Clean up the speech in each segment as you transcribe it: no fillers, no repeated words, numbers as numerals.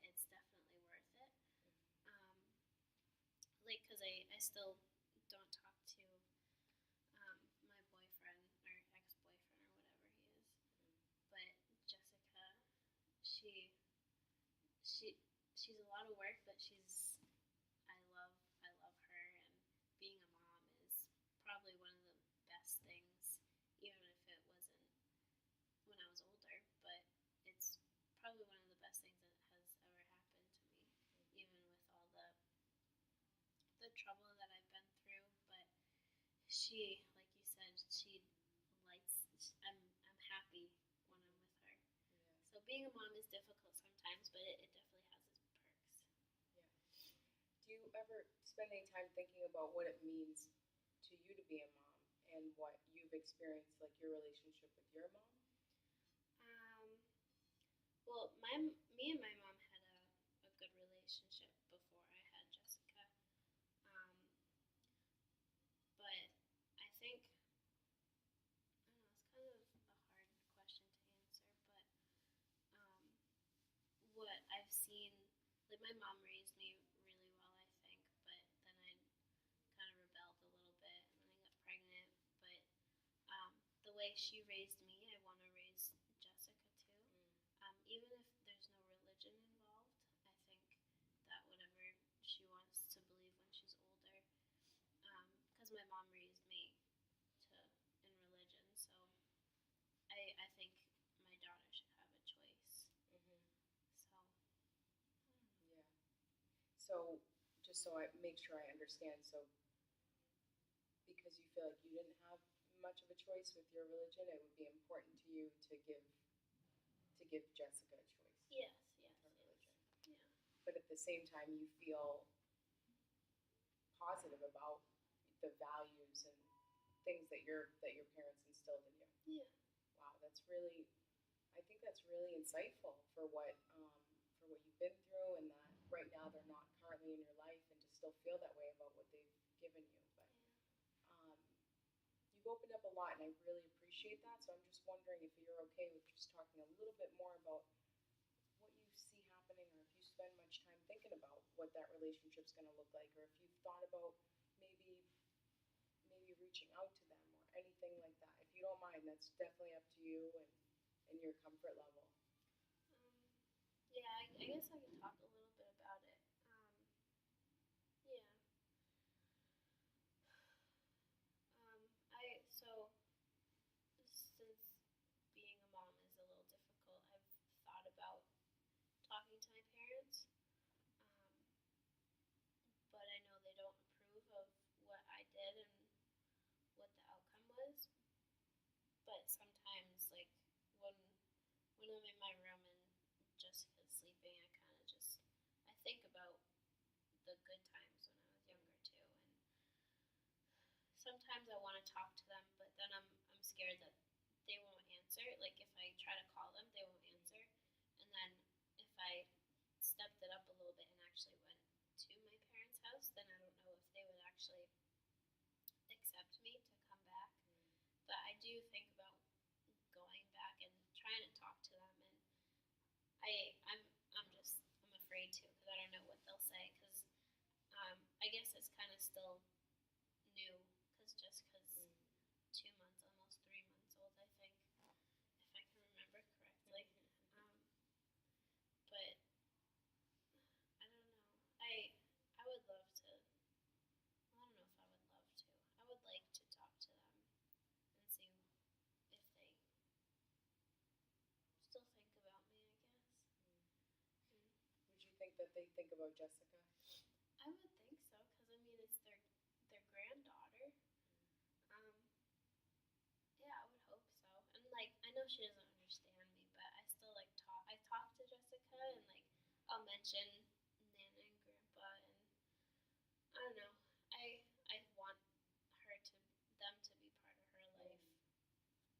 but it's definitely worth it. Um, because I still don't talk to my boyfriend or ex-boyfriend or whatever he is. But Jessica, she she she's a lot of work, but I love her, and being a mom is probably one of the best things, even if it wasn't when I was older. But it's probably one of the best things that has ever happened to me, even with all the trouble that I've been through. But she, like you said, she likes. I'm happy when I'm with her. Yeah. So being a mom is difficult sometimes, but it definitely has its perks. Yeah. Do you ever spend any time thinking about what it means to you to be a mom and what you've experienced, like your relationship with your mom? Um, well, me and my mom had a good relationship before I had Jessica. Um, but I think I don't know. It's kind of a hard question to answer, but um, what I've seen, like my mom raised me really well, I think, but then I kind of rebelled a little bit, and then I got pregnant. But the way she raised me, I want to raise Jessica too. Even if there's no religion involved, I think that whatever she wants to believe when she's older, because my mom raised me to in religion, so I think my daughter should have a choice. Mm-hmm. So Yeah. So, just so I make sure I understand, so because you feel like you didn't have much of a choice with your religion, it would be important to you to give Jessica a choice yes, with yes, her yes, religion. yeah, But at the same time, you feel positive about the values and things that your parents instilled in you. yeah. Wow, that's really, I think that's really insightful for what you've been through, and that right now they're not currently in your life, and to still feel that way about what they've given you. But um, you've opened up a lot, and I really appreciate that. So I'm just wondering if you're okay with just talking a little bit more about what you see happening, or if you spend much time thinking about what that relationship's going to look like, or if you've thought about maybe reaching out to them or anything like that. If you don't mind, that's definitely up to you and your comfort level. Yeah, I guess I can talk a little bit about it. Yeah. So since being a mom is a little difficult, I've thought about talking to my parents, um, but I know they don't approve of what I did and what the outcome was. But sometimes, like when when I'm in my room and Jessica's sleeping, I kind of just I think about the good times when I was younger too, and sometimes I want to talk to them, but then I'm scared that they won't answer. Like if I try to call them, they won't answer, and then if I stepped it up a little bit and actually went to my parents' house, then I don't know if they would actually accept me to come back. But I do think about going back and trying to talk to them, and I'm afraid to because I don't know what they'll say because I guess it's kind of still new because Jessica's 2 months, almost 3 months old, I think, if I can remember correctly. But I don't know. I would love to. Well, I don't know if I would love to. I would like to talk to them and see if they still think about me, I guess. Would you think that they think about Jessica? I would think so, because I mean it's their granddaughter. Um, yeah, I would hope so. And like I know she doesn't understand me, but I still like talk. I talk to Jessica, and like I'll mention Nana and Grandpa, and I don't know. I want her to them to be part of her life,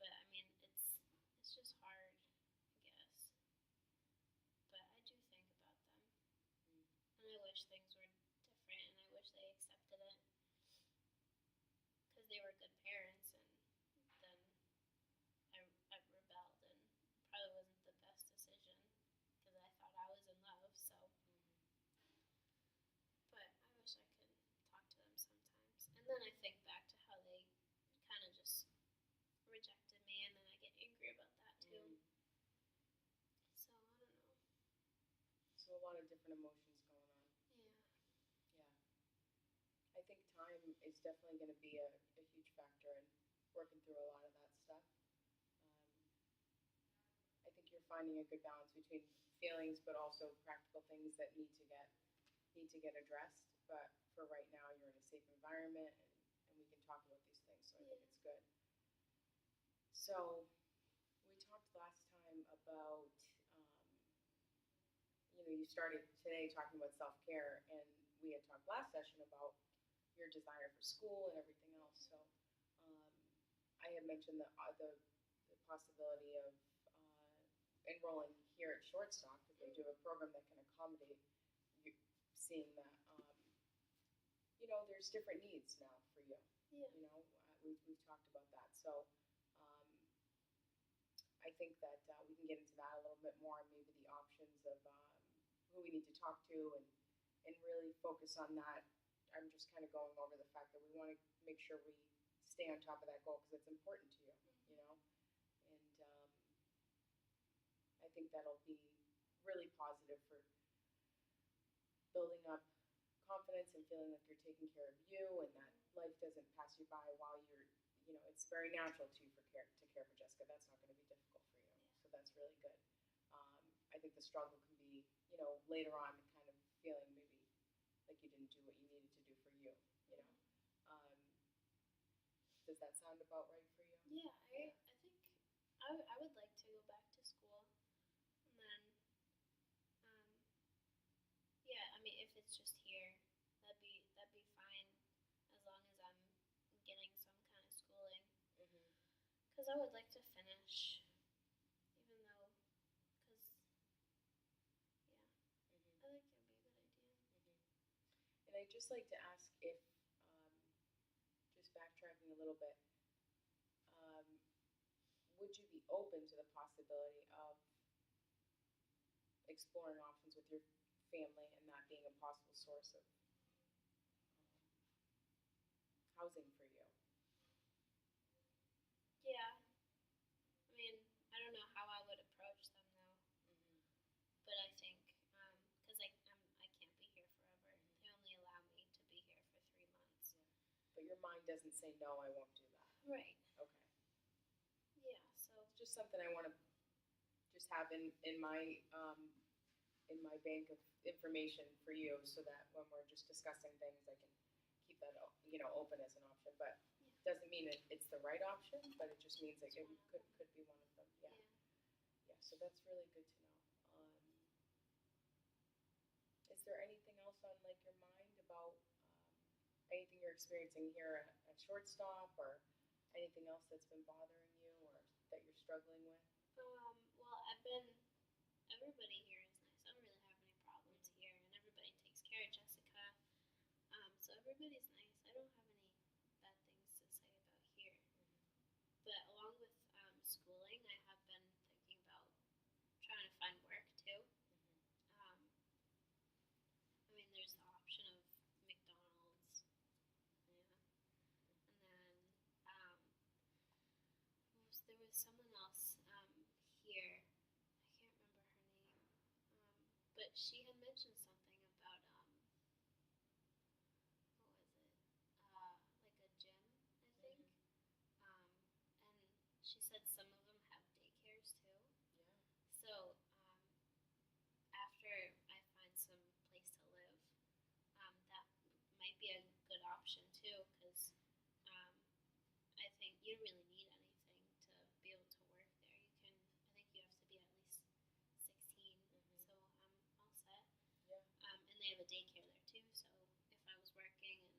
but I mean it's just hard, I guess. But I do think about them, and I wish things were different, and I wish they accepted it because they were good parents, and then I rebelled, and probably wasn't the best decision because I thought I was in love. different emotions going on. Yeah. Yeah. I think time is definitely going to be a huge factor in working through a lot of that stuff. I think you're finding a good balance between feelings, but also practical things that need to get addressed. But for right now, you're in a safe environment, and we can talk about these things. So I think it's good. So we talked last time about, you started today talking about self care, and we had talked last session about your desire for school and everything else. So um, I had mentioned the possibility of enrolling here at Shortstop because they do a program that can accommodate you, seeing that there's different needs now for you. Yeah. We've talked about that. So I think that we can get into that a little bit more and maybe the options of who we need to talk to and really focus on that. I'm just kind of going over the fact that we want to make sure we stay on top of that goal because it's important to you, and I think that'll be really positive for building up confidence and feeling like you're taking care of you and that life doesn't pass you by while it's very natural to care for Jessica. That's not going to be difficult for you. So that's really good. I think the struggle can be, later on kind of feeling maybe like you didn't do what you needed to do for you. Does that sound about right for you? Yeah, I think I would like to go back to school, and then yeah, I mean if it's just here, that'd be fine as long as I'm getting some kind of schooling. Mm-hmm. Because I would like to finish, even though, because yeah, I think it would be a good idea. And I'd just like to ask if, just backtracking a little bit, um, would you be open to the possibility of exploring options with your family and that being a possible source of housing for you? Yeah, I mean I don't know how I would approach them though, Mm-hmm. but I think because I can't be here forever. They only allow me to be here for 3 months. But your mind doesn't say, no, I won't do that. Right. Okay. Yeah. So It's just something I want to just have in my bank of information for you so that when we're just discussing things, I can keep that open as an option. But doesn't mean it's the right option, but it just means that it could be one of them. Yeah. Yeah. So that's really good to know. Is there anything else on like your mind about anything you're experiencing here at Shortstop or anything else that's been bothering you or that you're struggling with? well, everybody here is nice. I don't really have any problems here, and everybody takes care of Jessica. So everybody's nice. I don't have any bad things to say about here. But along with schooling, I have been thinking about trying to find work too. Um, I mean, there's the option of McDonald's, yeah, and then there was someone else here. I can't remember her name, but she had mentioned something about what was it? Like a gym, I think. Um, and she said some of them have daycares too. Yeah. So after I find some place to live, that might be a good option too, because I think you don't really need anything to be able to work there. I think you have to be at least 16, so I'm all set. Yeah. And they have a daycare there too, so if I was working and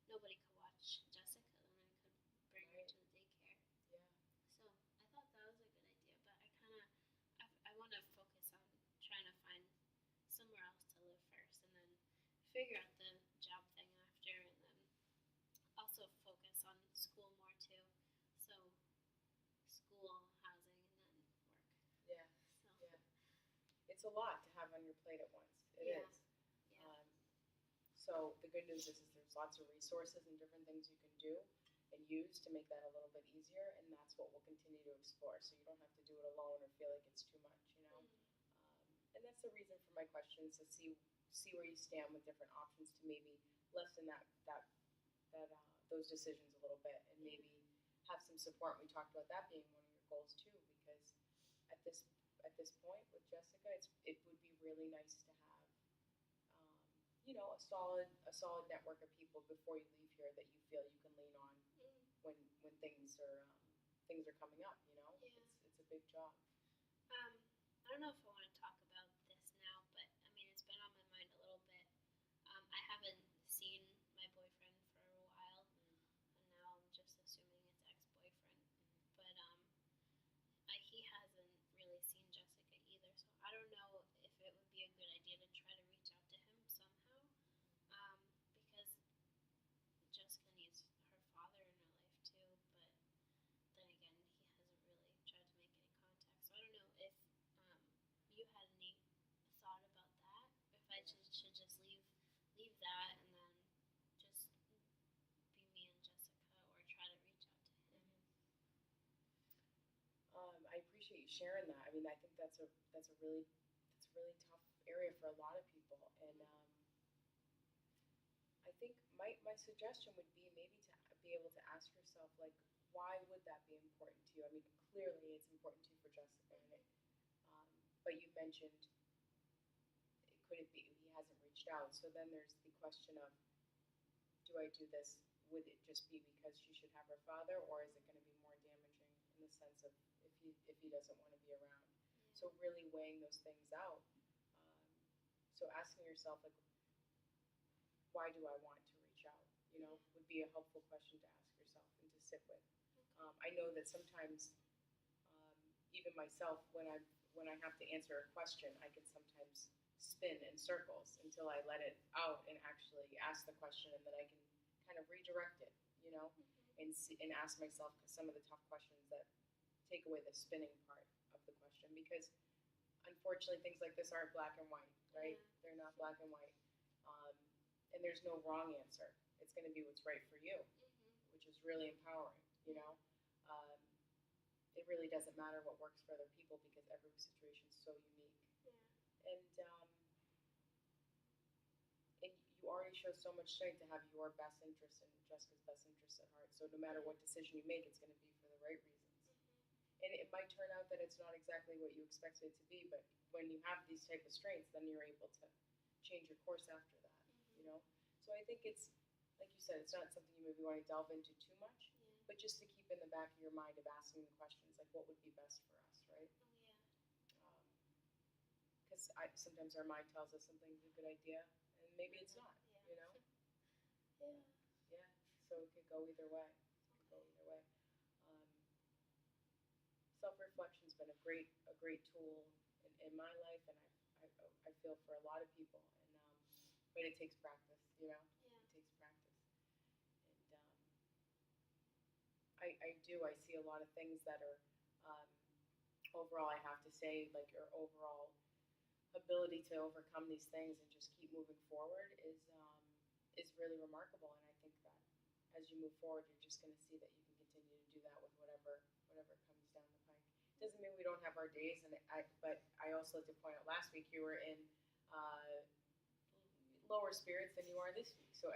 nobody could watch Jessica, then I could bring her to the daycare. Yeah. So I thought that was a good idea, but I want to focus on trying to find somewhere else to live first, and then figure out the job thing after, and then also focus on school more too. So school, housing, and then work. Yeah. So Yeah. It's a lot to have on your plate at once. It Yeah. is. yeah, So the good news is there's lots of resources and different things you can do and use to make that a little bit easier, and that's what we'll continue to explore. So you don't have to do it alone or feel like it's too much. and that's the reason for my questions, to see where you stand with different options, to maybe lessen those decisions a little bit, and maybe have some support. We talked about that being one of your goals too, because at this at this point with Jessica, it would be really nice to have, a solid network of people before you leave here that you feel you can lean on when things are coming up. It's a big job. I don't know if I want to talk about this now, but I mean, it's been on my mind a little bit. I haven't seen my boyfriend for a while, and now I'm just assuming it's ex-boyfriend. But he hasn't really seen Jessica either, so I don't know if it would be a good idea to try to reach out to him somehow. Because Jessica needs her father in her life too, but then again, he hasn't really tried to make any contact. So I don't know if you had any thought about that. If I should just leave that and then just be me and Jessica, or try to reach out to him. I appreciate you sharing that. I mean, I think that's a really tough area for a lot of people, and I think my suggestion would be maybe to be able to ask yourself, like, why would that be important to you? I mean, clearly it's important to you for Jessica, but you mentioned, could it be he hasn't reached out? So then there's the question of, do I do this? Would it just be because she should have her father, or is it going to be more damaging in the sense of if he doesn't want to be around? So really weighing those things out. So asking yourself, like, why do I want to reach out? Would be a helpful question to ask yourself and to sit with. I know that sometimes, even myself, when I have to answer a question, I can sometimes spin in circles until I let it out and actually ask the question, and then I can kind of redirect it, and ask myself some of the tough questions that take away the spinning part of the question, because unfortunately things like this aren't black and white, right? Yeah. They're not black and white, and there's no wrong answer. It's going to be what's right for you, which is really empowering. Um, it really doesn't matter what works for other people, because every situation is so unique, and you already show so much strength to have your best interest and Jessica's best interest at heart. So no matter what decision you make, it's going to be for the right reasons. And it might turn out that it's not exactly what you expected it to be, but when you have these type of strengths, then you're able to change your course after that. So I think it's, like you said, it's not something you maybe want to delve into too much, but just to keep in the back of your mind of asking the questions, like, what would be best for us, right? Because sometimes our mind tells us something's a good idea, and maybe it's not. Yeah. Yeah. So it could go either way. Um, Self-reflection's been a great tool in my life, and I feel for a lot of people, but it takes practice. It takes practice, and I see a lot of things that are, overall, I have to say, like, your overall ability to overcome these things and just keep moving forward is really remarkable. And I think that as you move forward, you're just going to see that you can continue to do that with whatever comes down the pike. Doesn't mean we don't have our days, but I also had to point out, last week you were in lower spirits than you are this week. So